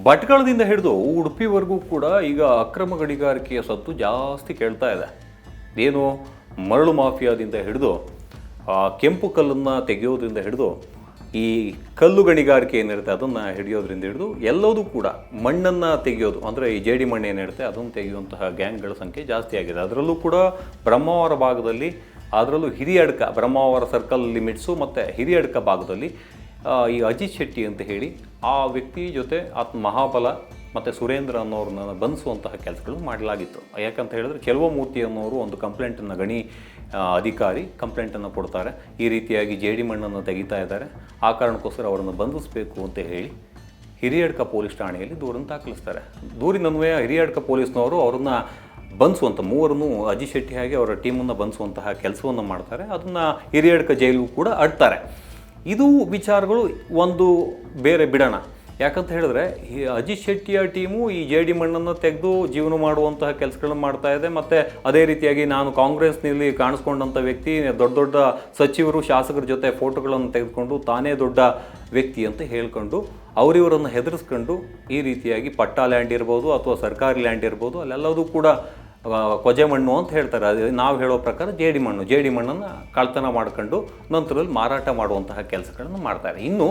ಭಟ್ಕಳದಿಂದ ಹಿಡಿದು ಉಡುಪಿವರೆಗೂ ಕೂಡ ಈಗ ಅಕ್ರಮ ಗಣಿಗಾರಿಕೆಯ ಸದ್ದು ಜಾಸ್ತಿ ಕೇಳ್ತಾ ಇದೆ. ಏನು ಮರಳು ಮಾಫಿಯಾದಿಂದ ಹಿಡಿದು ಕೆಂಪು ಕಲ್ಲನ್ನು ತೆಗೆಯೋದ್ರಿಂದ ಹಿಡಿದು ಈ ಕಲ್ಲು ಗಣಿಗಾರಿಕೆ ಏನಿರುತ್ತೆ ಅದನ್ನು ಹಿಡಿಯೋದ್ರಿಂದ ಹಿಡಿದು ಎಲ್ಲದೂ ಕೂಡ ಮಣ್ಣನ್ನು ತೆಗೆಯೋದು ಅಂದರೆ ಈ ಜೇಡಿ ಮಣ್ಣು ಏನಿರುತ್ತೆ ಅದನ್ನು ತೆಗೆಯುವಂತಹ ಗ್ಯಾಂಗ್ಗಳ ಸಂಖ್ಯೆ ಜಾಸ್ತಿ ಆಗಿದೆ. ಅದರಲ್ಲೂ ಕೂಡ ಬ್ರಹ್ಮಾವರ ಭಾಗದಲ್ಲಿ, ಅದರಲ್ಲೂ ಹಿರಿಯಡ್ಕ ಬ್ರಹ್ಮಾವರ ಸರ್ಕಲ್ ಲಿಮಿಟ್ಸು ಮತ್ತು ಹಿರಿಯಡ್ಕ ಭಾಗದಲ್ಲಿ ಈ ಅಜಿತ್ ಶೆಟ್ಟಿ ಅಂತ ಹೇಳಿ ಆ ವ್ಯಕ್ತಿ ಜೊತೆ ಮಹಾಬಲ ಮತ್ತು ಸುರೇಂದ್ರ ಅನ್ನೋರನ್ನ ಬಂಧಿಸುವಂತಹ ಕೆಲಸಗಳು ಮಾಡಲಾಗಿತ್ತು. ಯಾಕಂತ ಹೇಳಿದ್ರೆ ಚೆಲುವಮೂರ್ತಿ ಅನ್ನೋರು ಒಂದು ಕಂಪ್ಲೇಂಟನ್ನು ಗಣಿ ಅಧಿಕಾರಿ ಕಂಪ್ಲೇಂಟನ್ನು ಕೊಡ್ತಾರೆ, ಈ ರೀತಿಯಾಗಿ ಜೇಡಿ ಮಣ್ಣನ್ನು ತೆಗಿತಾ ಇದ್ದಾರೆ, ಆ ಕಾರಣಕ್ಕೋಸ್ಕರ ಅವರನ್ನು ಬಂಧಿಸಬೇಕು ಅಂತ ಹೇಳಿ ಹಿರಿಯಡ್ಕ ಪೊಲೀಸ್ ಠಾಣೆಯಲ್ಲಿ ದೂರನ್ನು ದಾಖಲಿಸ್ತಾರೆ. ದೂರಿನನ್ವಯ ಹಿರಿಯಡ್ಕ ಪೊಲೀಸ್ನವರು ಅವ್ರನ್ನ ಬಂಧಿಸುವಂಥ ಮೂವರನ್ನು ಅಜಿತ್ ಶೆಟ್ಟಿ ಹಾಗೆ ಅವರ ಟೀಮನ್ನು ಬಂಧಿಸುವಂತಹ ಕೆಲಸವನ್ನು ಮಾಡ್ತಾರೆ. ಅದನ್ನು ಹಿರಿಯಡ್ಕ ಜೈಲಿಗೂ ಕೂಡ ಅಡ್ತಾರೆ. ಇದು ವಿಚಾರಗಳು ಒಂದು ಬೇರೆ ಬಿಡೋಣ. ಯಾಕಂತ ಹೇಳಿದ್ರೆ ಈ ಅಜಿತ್ ಶೆಟ್ಟಿಯ ಟೀಮು ಈ ಜೇಡಿ ಮಣ್ಣನ್ನು ತೆಗೆದು ಜೀವನ ಮಾಡುವಂತಹ ಕೆಲಸಗಳನ್ನು ಮಾಡ್ತಾ ಇದೆ. ಮತ್ತು ಅದೇ ರೀತಿಯಾಗಿ ನಾನು ಕಾಂಗ್ರೆಸ್ನಲ್ಲಿ ಕಾಣಿಸ್ಕೊಂಡಂಥ ವ್ಯಕ್ತಿ ದೊಡ್ಡ ದೊಡ್ಡ ಸಚಿವರು ಶಾಸಕರ ಜೊತೆ ಫೋಟೋಗಳನ್ನು ತೆಗೆದುಕೊಂಡು ತಾನೇ ದೊಡ್ಡ ವ್ಯಕ್ತಿ ಅಂತ ಹೇಳ್ಕೊಂಡು ಅವರಿವರನ್ನು ಹೆದರಿಸ್ಕೊಂಡು ಈ ರೀತಿಯಾಗಿ ಪಟ್ಟಾ ಲ್ಯಾಂಡ್ ಇರ್ಬೋದು ಅಥವಾ ಸರ್ಕಾರಿ ಲ್ಯಾಂಡ್ ಇರ್ಬೋದು ಅಲ್ಲೆಲ್ಲದೂ ಕೂಡ ಕೊಜೆ ಮಣ್ಣು ಅಂತ ಹೇಳ್ತಾರೆ. ಅದು ನಾವು ಹೇಳೋ ಪ್ರಕಾರ ಜೇಡಿ ಮಣ್ಣನ್ನು ಕಳ್ತನ ಮಾಡ್ಕೊಂಡು ನಂತರದಲ್ಲಿ ಮಾರಾಟ ಮಾಡುವಂತಹ ಕೆಲಸಗಳನ್ನು ಮಾಡ್ತಾರೆ. ಇನ್ನು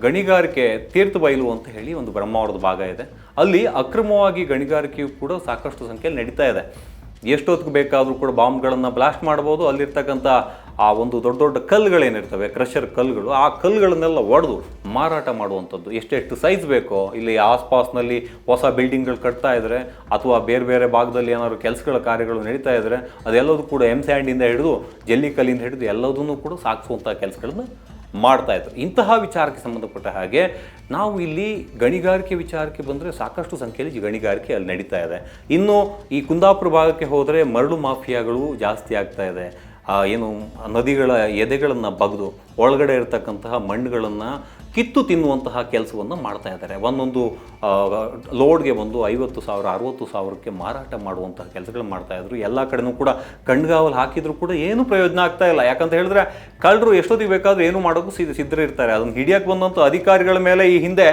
ಗಣಿಗಾರಿಕೆ ತೀರ್ಥ ಬಯಲು ಅಂತ ಹೇಳಿ ಒಂದು ಬ್ರಹ್ಮಾವರದ ಭಾಗ ಇದೆ. ಅಲ್ಲಿ ಅಕ್ರಮವಾಗಿ ಗಣಿಗಾರಿಕೆಯು ಕೂಡ ಸಾಕಷ್ಟು ಸಂಖ್ಯೆಯಲ್ಲಿ ನಡೀತಾ ಇದೆ. ಎಷ್ಟೊತ್ತಿಗೆ ಬೇಕಾದರೂ ಕೂಡ ಬಾಂಬ್ಗಳನ್ನು ಬ್ಲಾಸ್ಟ್ ಮಾಡ್ಬೋದು. ಅಲ್ಲಿರ್ತಕ್ಕಂಥ ಆ ಒಂದು ದೊಡ್ಡ ದೊಡ್ಡ ಕಲ್ಲುಗಳೇನಿರ್ತವೆ, ಕ್ರಷರ್ ಕಲ್ಲುಗಳು, ಆ ಕಲ್ಲುಗಳನ್ನೆಲ್ಲ ಒಡೆದು ಮಾರಾಟ ಮಾಡುವಂಥದ್ದು. ಎಷ್ಟೆಷ್ಟು ಸೈಜ್ ಬೇಕೋ, ಇಲ್ಲಿ ಆಸ್ಪಾಸ್ನಲ್ಲಿ ಹೊಸ ಬಿಲ್ಡಿಂಗ್ಗಳು ಕಟ್ತಾ ಇದ್ದಾರೆ ಅಥವಾ ಬೇರೆ ಬೇರೆ ಭಾಗದಲ್ಲಿ ಏನಾದ್ರು ಕೆಲಸಗಳ ಕಾರ್ಯಗಳು ನಡೀತಾ ಇದ್ದರೆ ಅದೆಲ್ಲದೂ ಕೂಡ ಸ್ಯಾಂಡಿಂದ ಹಿಡಿದು ಜಲ್ಲಿಕಲ್ಲಿಂದ ಹಿಡಿದು ಎಲ್ಲದನ್ನೂ ಕೂಡ ಸಾಗಿಸುವಂಥ ಕೆಲಸಗಳನ್ನು ಮಾಡ್ತಾಯಿದ್ರು. ಇಂತಹ ವಿಚಾರಕ್ಕೆ ಸಂಬಂಧಪಟ್ಟ ಹಾಗೆ ನಾವು ಇಲ್ಲಿ ಗಣಿಗಾರಿಕೆ ವಿಚಾರಕ್ಕೆ ಬಂದರೆ ಸಾಕಷ್ಟು ಸಂಖ್ಯೆಯಲ್ಲಿ ಗಣಿಗಾರಿಕೆ ಅಲ್ಲಿ ನಡೀತಾ ಇದೆ. ಇನ್ನು ಈ ಕುಂದಾಪುರ ಭಾಗಕ್ಕೆ ಹೋದರೆ ಮರಳು ಮಾಫಿಯಾಗಳು ಜಾಸ್ತಿ ಆಗ್ತಾ ಇದೆ. ಏನು ನದಿಗಳ ಎದೆಗಳನ್ನು ಬಗೆದು ಒಳಗಡೆ ಇರತಕ್ಕಂತಹ ಮಣ್ಣುಗಳನ್ನು ಕಿತ್ತು ತಿನ್ನುವಂತಹ ಕೆಲಸವನ್ನು ಮಾಡ್ತಾ ಇದ್ದಾರೆ. ಒಂದೊಂದು ಲೋಡ್ಗೆ ಒಂದು 50,000 60,000ಕ್ಕೆ ಮಾರಾಟ ಮಾಡುವಂತಹ ಕೆಲಸಗಳು ಮಾಡ್ತಾಯಿದ್ರು. ಎಲ್ಲ ಕಡೆನೂ ಕೂಡ ಕಣ್ಗಾವಲು ಹಾಕಿದ್ರು ಕೂಡ ಏನೂ ಪ್ರಯೋಜನ ಆಗ್ತಾ ಇಲ್ಲ. ಯಾಕಂತ ಹೇಳಿದ್ರೆ ಕಳ್ಳರು ಎಷ್ಟೊತ್ತಿಗೆ ಬೇಕಾದರೂ ಏನು ಮಾಡೋಕ್ಕೂ ಸಿದ್ಧರಿರ್ತಾರೆ. ಅದನ್ನು ಹಿಡಿಯೋಕ್ಕೆ ಬಂದಂಥ ಅಧಿಕಾರಿಗಳ ಮೇಲೆ ಈ ಹಿಂದೆ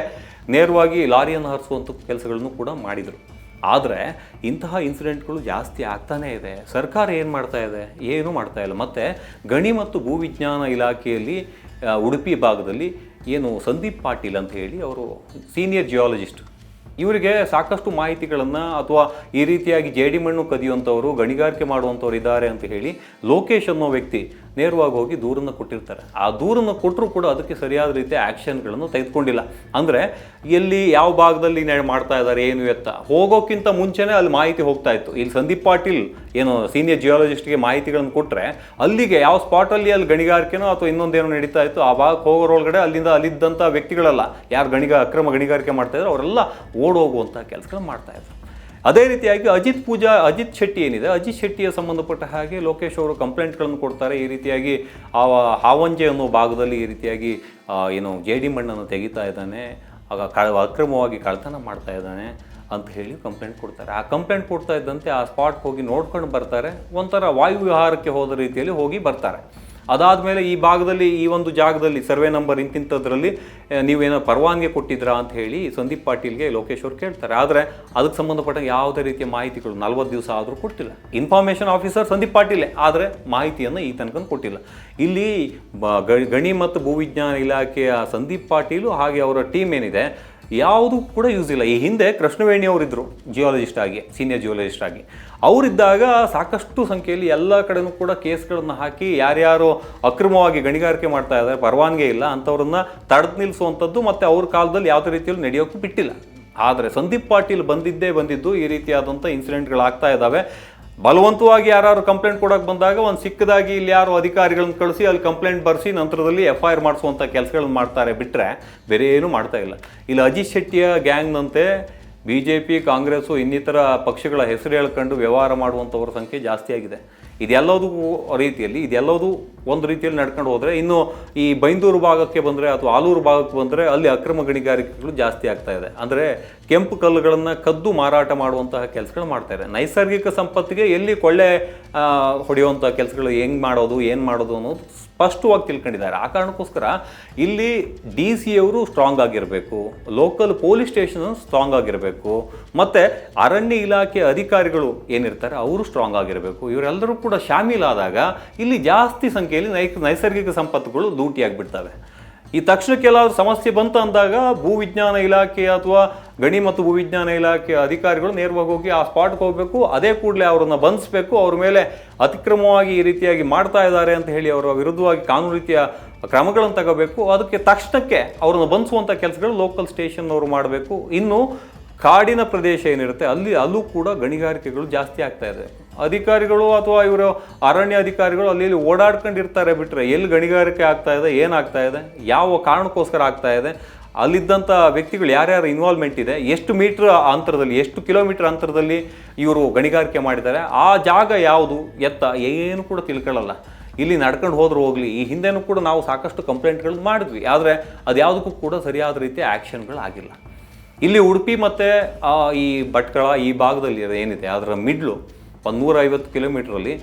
ನೇರವಾಗಿ ಲಾರಿಯನ್ನು ಹರಿಸುವಂಥ ಕೆಲಸಗಳನ್ನು ಕೂಡ ಮಾಡಿದರು. ಆದರೆ ಇಂತಹ ಇನ್ಸಿಡೆಂಟ್ಗಳು ಜಾಸ್ತಿ ಆಗ್ತಾನೇ ಇದೆ. ಸರ್ಕಾರ ಏನು ಮಾಡ್ತಾ ಇದೆ? ಏನೂ ಮಾಡ್ತಾ ಇಲ್ಲ. ಮತ್ತು ಗಣಿ ಮತ್ತು ಭೂವಿಜ್ಞಾನ ಇಲಾಖೆಯಲ್ಲಿ ಉಡುಪಿ ಭಾಗದಲ್ಲಿ ಏನು ಸಂದೀಪ್ ಪಾಟೀಲ್ ಅಂತ ಹೇಳಿ ಅವರು ಸೀನಿಯರ್ ಜಿಯಾಲಜಿಸ್ಟ್, ಇವರಿಗೆ ಸಾಕಷ್ಟು ಮಾಹಿತಿಗಳನ್ನು ಅಥವಾ ಈ ರೀತಿಯಾಗಿ ಜೇಡಿ ಮಣ್ಣು ಕದಿಯುವಂಥವರು ಗಣಿಗಾರಿಕೆ ಮಾಡುವಂಥವ್ರು ಇದ್ದಾರೆ ಅಂತ ಹೇಳಿ ಲೋಕೇಶ್ ಅನ್ನೋ ವ್ಯಕ್ತಿ ನೇರವಾಗಿ ಹೋಗಿ ದೂರನ್ನು ಕೊಟ್ಟಿರ್ತಾರೆ. ಆ ದೂರನ್ನು ಕೊಟ್ಟರೂ ಕೂಡ ಅದಕ್ಕೆ ಸರಿಯಾದ ರೀತಿಯ ಆ್ಯಕ್ಷನ್ಗಳನ್ನು ತೆಗೆದುಕೊಂಡಿಲ್ಲ. ಅಂದರೆ ಎಲ್ಲಿ ಯಾವ ಭಾಗದಲ್ಲಿ ಮಾಡ್ತಾ ಇದ್ದಾರೆ ಏನು ಎತ್ತ ಹೋಗೋಕ್ಕಿಂತ ಮುಂಚೆನೇ ಅಲ್ಲಿ ಮಾಹಿತಿ ಹೋಗ್ತಾ ಇತ್ತು. ಇಲ್ಲಿ ಸಂದೀಪ್ ಪಾಟೀಲ್ ಏನು ಸೀನಿಯರ್ ಜಿಯಾಲಜಿಸ್ಟ್ಗೆ ಮಾಹಿತಿಗಳನ್ನು ಕೊಟ್ಟರೆ ಅಲ್ಲಿಗೆ ಯಾವ ಸ್ಪಾಟಲ್ಲಿ ಅಲ್ಲಿ ಗಣಿಗಾರಿಕೆನೋ ಅಥವಾ ಇನ್ನೊಂದೇನೋ ನಡೀತಾ ಇತ್ತು ಆ ಭಾಗಕ್ಕೆ ಹೋಗೋರೊಳಗಡೆ ಅಲ್ಲಿದ್ದಂಥ ವ್ಯಕ್ತಿಗಳೆಲ್ಲ ಯಾರು ಅಕ್ರಮ ಗಣಿಗಾರಿಕೆ ಮಾಡ್ತಾಯಿದ್ರು ಅವರೆಲ್ಲ ಓಡೋಗುವಂಥ ಕೆಲಸಗಳು ಮಾಡ್ತಾಯಿದ್ರು. ಅದೇ ರೀತಿಯಾಗಿ ಅಜಿತ್ ಶೆಟ್ಟಿ ಏನಿದೆ, ಅಜಿತ್ ಶೆಟ್ಟಿಯ ಸಂಬಂಧಪಟ್ಟ ಹಾಗೆ ಲೋಕೇಶ್ ಅವರು ಕಂಪ್ಲೇಂಟ್ಗಳನ್ನು ಕೊಡ್ತಾರೆ. ಈ ರೀತಿಯಾಗಿ ಹಾವಂಜೆ ಅನ್ನೋ ಭಾಗದಲ್ಲಿ ಈ ರೀತಿಯಾಗಿ ಏನು ಜೇಡಿ ಮಣ್ಣನ್ನು ತೆಗಿತಾ ಇದ್ದಾನೆ, ಅಕ್ರಮವಾಗಿ ಕಳ್ತನ ಮಾಡ್ತಾ ಇದ್ದಾನೆ ಅಂತ ಹೇಳಿ ಕಂಪ್ಲೇಂಟ್ ಕೊಡ್ತಾರೆ. ಆ ಕಂಪ್ಲೇಂಟ್ ಕೊಡ್ತಾ ಇದ್ದಂತೆ ಆ ಸ್ಪಾಟ್ಗೆ ಹೋಗಿ ನೋಡ್ಕೊಂಡು ಬರ್ತಾರೆ. ಒಂಥರ ವಾಯು ವಿಹಾರಕ್ಕೆ ಹೋದ ರೀತಿಯಲ್ಲಿ ಹೋಗಿ ಬರ್ತಾರೆ. ಅದಾದಮೇಲೆ ಈ ಭಾಗದಲ್ಲಿ ಈ ಒಂದು ಜಾಗದಲ್ಲಿ ಸರ್ವೆ ನಂಬರ್ ಇಂತಿಂಥದ್ರಲ್ಲಿ ನೀವೇನೋ ಪರವಾನಗಿ ಕೊಟ್ಟಿದ್ರಾ ಅಂತ ಹೇಳಿ ಸಂದೀಪ್ ಪಾಟೀಲ್ಗೆ ಲೋಕೇಶ್ ಅವ್ರು ಕೇಳ್ತಾರೆ. ಆದರೆ ಅದಕ್ಕೆ ಸಂಬಂಧಪಟ್ಟ ಯಾವುದೇ ರೀತಿಯ ಮಾಹಿತಿಗಳು 40 ದಿವಸ ಆದರೂ ಕೊಟ್ಟಿಲ್ಲ. ಇನ್ಫಾರ್ಮೇಷನ್ ಆಫೀಸರ್ ಸಂದೀಪ್ ಪಾಟೀಲೇ, ಆದರೆ ಮಾಹಿತಿಯನ್ನು ಈ ತನಕ ಕೊಟ್ಟಿಲ್ಲ. ಇಲ್ಲಿ ಗಣಿ ಮತ್ತು ಭೂವಿಜ್ಞಾನ ಇಲಾಖೆಯ ಸಂದೀಪ್ ಪಾಟೀಲು ಹಾಗೆ ಅವರ ಟೀಮ್ ಏನಿದೆ ಯಾವುದೂ ಕೂಡ ಯೂಸ್ ಇಲ್ಲ. ಈ ಹಿಂದೆ ಕೃಷ್ಣವೇಣಿ ಅವರಿದ್ದರು ಜಿಯಾಲಜಿಸ್ಟ್ ಆಗಿ, ಸೀನಿಯರ್ ಜಿಯಾಲಜಿಸ್ಟ್ ಆಗಿ. ಅವರಿದ್ದಾಗ ಸಾಕಷ್ಟು ಸಂಖ್ಯೆಯಲ್ಲಿ ಎಲ್ಲ ಕಡೆನೂ ಕೂಡ ಕೇಸ್ಗಳನ್ನು ಹಾಕಿ ಯಾರ್ಯಾರು ಅಕ್ರಮವಾಗಿ ಗಣಿಗಾರಿಕೆ ಮಾಡ್ತಾ ಇದ್ದಾರೆ, ಪರವಾನಗಿ ಇಲ್ಲ ಅಂಥವ್ರನ್ನ ತಡೆದು ನಿಲ್ಲಿಸುವಂಥದ್ದು ಮತ್ತು ಅವ್ರ ಕಾಲದಲ್ಲಿ ಯಾವುದೇ ರೀತಿಯಲ್ಲಿ ನಡೆಯೋಕ್ಕೂ ಬಿಟ್ಟಿಲ್ಲ. ಆದರೆ ಸಂದೀಪ್ ಪಾಟೀಲ್ ಬಂದಿದ್ದು ಈ ರೀತಿಯಾದಂಥ ಇನ್ಸಿಡೆಂಟ್ಗಳಾಗ್ತಾ ಇದ್ದಾವೆ. ಬಲವಂತವಾಗಿ ಯಾರು ಕಂಪ್ಲೇಂಟ್ ಕೊಡೋಕೆ ಬಂದಾಗ ಒಂದು ಸಿಕ್ಕದಾಗಿ ಇಲ್ಲಿ ಯಾರು ಅಧಿಕಾರಿಗಳನ್ನ ಕಳಿಸಿ ಅಲ್ಲಿ ಕಂಪ್ಲೇಂಟ್ ಬರೆಸಿ ನಂತರದಲ್ಲಿ FIR ಮಾಡಿಸುವಂಥ ಕೆಲಸಗಳನ್ನ ಮಾಡ್ತಾರೆ ಬಿಟ್ಟರೆ ಬೇರೆ ಏನೂ ಮಾಡ್ತಾ ಇಲ್ಲ. ಇಲ್ಲಿ ಅಜಿತ್ ಶೆಟ್ಟಿಯ ಗ್ಯಾಂಗ್ನಂತೆ BJP, ಕಾಂಗ್ರೆಸ್ಸು ಇನ್ನಿತರ ಪಕ್ಷಗಳ ಹೆಸರು ಹೇಳ್ಕೊಂಡು ವ್ಯವಹಾರ ಮಾಡುವಂಥವ್ರ ಸಂಖ್ಯೆ ಜಾಸ್ತಿ ಆಗಿದೆ. ಇದೆಲ್ಲದೂ ರೀತಿಯಲ್ಲಿ ಇದೆಲ್ಲದೂ ಒಂದು ರೀತಿಯಲ್ಲಿ ನಡ್ಕೊಂಡು ಹೋದರೆ. ಇನ್ನು ಈ ಬೈಂದೂರು ಭಾಗಕ್ಕೆ ಬಂದರೆ ಅಥವಾ ಆಲೂರು ಭಾಗಕ್ಕೆ ಬಂದರೆ ಅಲ್ಲಿ ಅಕ್ರಮ ಗಣಿಗಾರಿಕೆಗಳು ಜಾಸ್ತಿ ಆಗ್ತಾ ಇದೆ. ಅಂದರೆ ಕೆಂಪು ಕಲ್ಲುಗಳನ್ನು ಕದ್ದು ಮಾರಾಟ ಮಾಡುವಂತಹ ಕೆಲಸಗಳು ಮಾಡ್ತಾ ಇದೆ. ನೈಸರ್ಗಿಕ ಸಂಪತ್ತಿಗೆ ಎಲ್ಲಿ ಕೊಳ್ಳೆ ಹೊಡೆಯುವಂಥ ಕೆಲಸಗಳು ಹೆಂಗೆ ಮಾಡೋದು, ಏನು ಮಾಡೋದು ಅನ್ನೋದು ಸ್ಪಷ್ಟವಾಗಿ ತಿಳ್ಕೊಂಡಿದ್ದಾರೆ. ಆ ಕಾರಣಕ್ಕೋಸ್ಕರ ಇಲ್ಲಿ DC ಅವರು ಸ್ಟ್ರಾಂಗ್ ಆಗಿರಬೇಕು, ಲೋಕಲ್ ಪೊಲೀಸ್ ಸ್ಟೇಷನ್ ಸ್ಟ್ರಾಂಗ್ ಆಗಿರಬೇಕು, ಮತ್ತು ಅರಣ್ಯ ಇಲಾಖೆ ಅಧಿಕಾರಿಗಳು ಏನಿರ್ತಾರೆ ಅವರು ಸ್ಟ್ರಾಂಗ್ ಆಗಿರಬೇಕು. ಇವರೆಲ್ಲರೂ ಕೂಡ ಶಾಮೀಲಾದಾಗ ಇಲ್ಲಿ ಜಾಸ್ತಿ ಸಂಖ್ಯೆಯಲ್ಲಿ ನೈಸರ್ಗಿಕ ಸಂಪತ್ತುಗಳು ಲೂಟಿಯಾಗಿಬಿಡ್ತವೆ. ಈ ತಕ್ಷಣಕ್ಕೆ ಎಲ್ಲಾದರೂ ಸಮಸ್ಯೆ ಬಂತು ಅಂದಾಗ ಭೂವಿಜ್ಞಾನ ಇಲಾಖೆ ಅಥವಾ ಗಣಿ ಮತ್ತು ಭೂವಿಜ್ಞಾನ ಇಲಾಖೆ ಅಧಿಕಾರಿಗಳು ನೇರವಾಗಿ ಹೋಗಿ ಆ ಸ್ಪಾಟ್ಗೆ ಹೋಗಬೇಕು, ಅದೇ ಕೂಡಲೇ ಅವರನ್ನು ಬಂಧಿಸಬೇಕು, ಅವ್ರ ಮೇಲೆ ಅತಿಕ್ರಮವಾಗಿ ಈ ರೀತಿಯಾಗಿ ಮಾಡ್ತಾ ಇದ್ದಾರೆ ಅಂತ ಹೇಳಿ ಅವರ ವಿರುದ್ಧವಾಗಿ ಕಾನೂನು ರೀತಿಯ ಕ್ರಮಗಳನ್ನು ತಗೋಬೇಕು. ಅದಕ್ಕೆ ತಕ್ಷಣಕ್ಕೆ ಅವರನ್ನು ಬಂಧಿಸುವಂಥ ಕೆಲಸಗಳು ಲೋಕಲ್ ಸ್ಟೇಷನ್ ಅವರು ಮಾಡಬೇಕು. ಇನ್ನು ಕಾಡಿನ ಪ್ರದೇಶ ಏನಿರುತ್ತೆ ಅಲ್ಲೂ ಕೂಡ ಗಣಿಗಾರಿಕೆಗಳು ಜಾಸ್ತಿ ಆಗ್ತಾ ಇದೆ. ಅಧಿಕಾರಿಗಳು ಅಥವಾ ಇವರು ಅರಣ್ಯ ಅಧಿಕಾರಿಗಳು ಅಲ್ಲಿ ಓಡಾಡ್ಕೊಂಡಿರ್ತಾರೆ ಬಿಟ್ಟರೆ ಎಲ್ಲಿ ಗಣಿಗಾರಿಕೆ ಆಗ್ತಾ ಇದೆ, ಏನಾಗ್ತಾ ಇದೆ, ಯಾವ ಕಾರಣಕ್ಕೋಸ್ಕರ ಆಗ್ತಾ ಇದೆ, ಅಲ್ಲಿದ್ದಂಥ ವ್ಯಕ್ತಿಗಳು ಯಾರ್ಯಾರು ಇನ್ವಾಲ್ವ್ಮೆಂಟ್ ಇದೆ, ಎಷ್ಟು ಮೀಟ್ರ್ ಅಂತರದಲ್ಲಿ, ಎಷ್ಟು ಕಿಲೋಮೀಟರ್ ಅಂತರದಲ್ಲಿ ಇವರು ಗಣಿಗಾರಿಕೆ ಮಾಡಿದ್ದಾರೆ, ಆ ಜಾಗ ಯಾವುದು ಎತ್ತ ಏನು ಕೂಡ ತಿಳ್ಕೊಳ್ಳಲ್ಲ. ಇಲ್ಲಿ ನಡ್ಕೊಂಡು ಹೋದ್ರೂ ಹೋಗಲಿ, ಈ ಹಿಂದೆನೂ ಕೂಡ ನಾವು ಸಾಕಷ್ಟು ಕಂಪ್ಲೇಂಟ್ಗಳು ಮಾಡಿದ್ವಿ, ಆದರೆ ಅದು ಯಾವುದಕ್ಕೂ ಕೂಡ ಸರಿಯಾದ ರೀತಿಯ ಆ್ಯಕ್ಷನ್ಗಳಾಗಿಲ್ಲ. ಇಲ್ಲಿ ಉಡುಪಿ ಮತ್ತು ಈ ಭಟ್ಕಳ ಈ ಭಾಗದಲ್ಲಿ ಏನಿದೆ ಅದರ ಮಿಡ್ಲು 150 ಕಿಲೋಮೀಟ್ರಲ್ಲಿ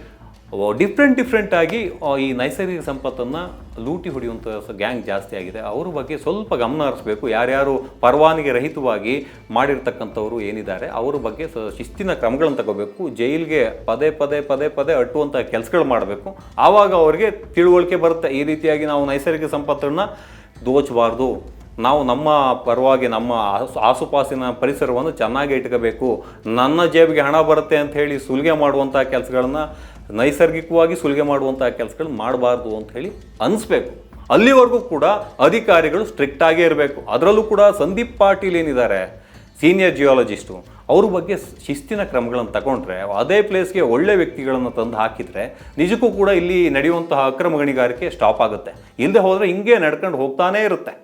ಡಿಫ್ರೆಂಟಾಗಿ ಈ ನೈಸರ್ಗಿಕ ಸಂಪತ್ತನ್ನು ಲೂಟಿ ಹೊಡೆಯುವಂಥ ಗ್ಯಾಂಗ್ ಜಾಸ್ತಿ ಆಗಿದೆ. ಅವ್ರ ಬಗ್ಗೆ ಸ್ವಲ್ಪ ಗಮನ ಹರಿಸಬೇಕು. ಯಾರ್ಯಾರು ಪರವಾನಗಿ ರಹಿತವಾಗಿ ಮಾಡಿರ್ತಕ್ಕಂಥವ್ರು ಏನಿದ್ದಾರೆ ಅವ್ರ ಬಗ್ಗೆ ಶಿಸ್ತಿನ ಕ್ರಮಗಳನ್ನು ತಗೋಬೇಕು. ಜೈಲಿಗೆ ಪದೇ ಪದೇ ಪದೇ ಪದೇ ಅಟ್ಟುವಂಥ ಕೆಲಸಗಳು ಮಾಡಬೇಕು. ಆವಾಗ ಅವರಿಗೆ ತಿಳುವಳಿಕೆ ಬರುತ್ತೆ, ಈ ರೀತಿಯಾಗಿ ನಾವು ನೈಸರ್ಗಿಕ ಸಂಪತ್ತನ್ನು ದೋಚಬಾರ್ದು, ನಾವು ನಮ್ಮ ಪರವಾಗಿ ನಮ್ಮ ಆಸುಪಾಸಿನ ಪರಿಸರವನ್ನು ಚೆನ್ನಾಗಿ ಇಟ್ಕೋಬೇಕು, ನನ್ನ ಜೇಬಿಗೆ ಹಣ ಬರುತ್ತೆ ಅಂತ ಹೇಳಿ ಸುಲಿಗೆ ಮಾಡುವಂಥ ಕೆಲಸಗಳನ್ನು, ನೈಸರ್ಗಿಕವಾಗಿ ಸುಲಿಗೆ ಮಾಡುವಂಥ ಕೆಲಸಗಳು ಮಾಡಬಾರ್ದು ಅಂತ ಹೇಳಿ ಅನಿಸ್ಬೇಕು. ಅಲ್ಲಿವರೆಗೂ ಕೂಡ ಅಧಿಕಾರಿಗಳು ಸ್ಟ್ರಿಕ್ಟಾಗೇ ಇರಬೇಕು. ಅದರಲ್ಲೂ ಕೂಡ ಸಂದೀಪ್ ಪಾಟೀಲ್ ಏನಿದ್ದಾರೆ ಸೀನಿಯರ್ ಜಿಯಾಲಜಿಸ್ಟು, ಅವ್ರ ಬಗ್ಗೆ ಶಿಸ್ತಿನ ಕ್ರಮಗಳನ್ನು ತಗೊಂಡ್ರೆ, ಅದೇ ಪ್ಲೇಸ್ಗೆ ಒಳ್ಳೆ ವ್ಯಕ್ತಿಗಳನ್ನು ತಂದು ಹಾಕಿದರೆ ನಿಜಕ್ಕೂ ಕೂಡ ಇಲ್ಲಿ ನಡೆಯುವಂತಹ ಅಕ್ರಮ ಗಣಿಗಾರಿಕೆ ಸ್ಟಾಪ್ ಆಗುತ್ತೆ. ಇಲ್ಲದೆ ಹೋದರೆ ಹಿಂಗೆ ನಡ್ಕೊಂಡು ಹೋಗ್ತಾನೇ ಇರುತ್ತೆ.